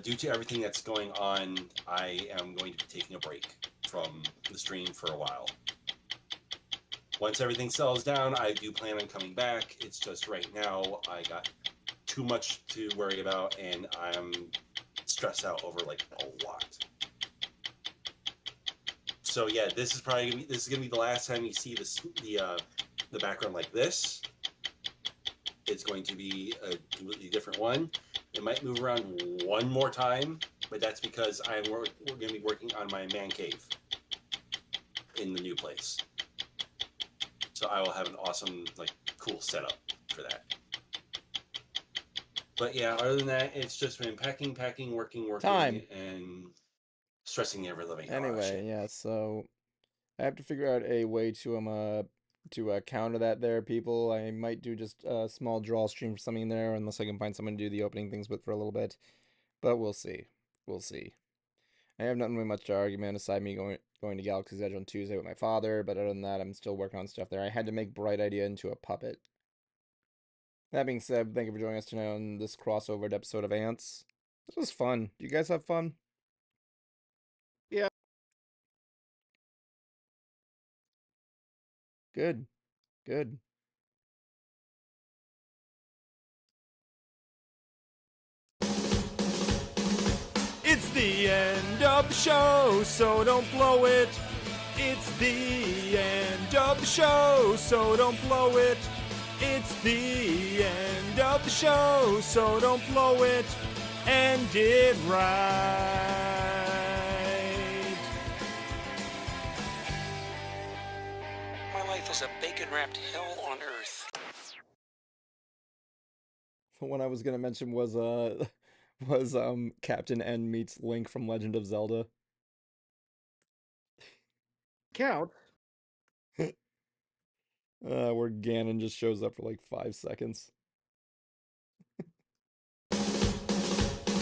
Due to everything that's going on, I am going to be taking a break from the stream for a while. Once everything settles down, I do plan on coming back. It's just right now I got too much to worry about, and I'm stressed out over like a lot. So yeah, this is gonna be the last time you see the background like this. It's going to be a completely different one. It might move around one more time, but that's because we're going to be working on my man cave in the new place. So I will have an awesome, like, cool setup for that. But yeah, other than that, it's just been packing, working, Time. and stressing the ever living hell out of Anyway, shit. yeah. So I have to figure out a way to counter that there, people. I might do just a small draw stream for something there, unless I can find someone to do the opening things with for a little bit. But we'll see. We'll see. I have nothing really much to argument aside me going to Galaxy's Edge on Tuesday with my father, but other than that, I'm still working on stuff there. I had to make Bright Idea into a puppet. That being said, thank you for joining us tonight on this crossover episode of Ants. This was fun. Do you guys have fun? Yeah. Good. Good. It's the end of the show, so don't blow it. It's the end of the show, so don't blow it. It's the end of the show, so don't blow it. End it right. My life is a bacon-wrapped hell on earth. The one I was gonna mention was Captain N meets Link from Legend of Zelda. Count. Where Ganon just shows up for like 5 seconds.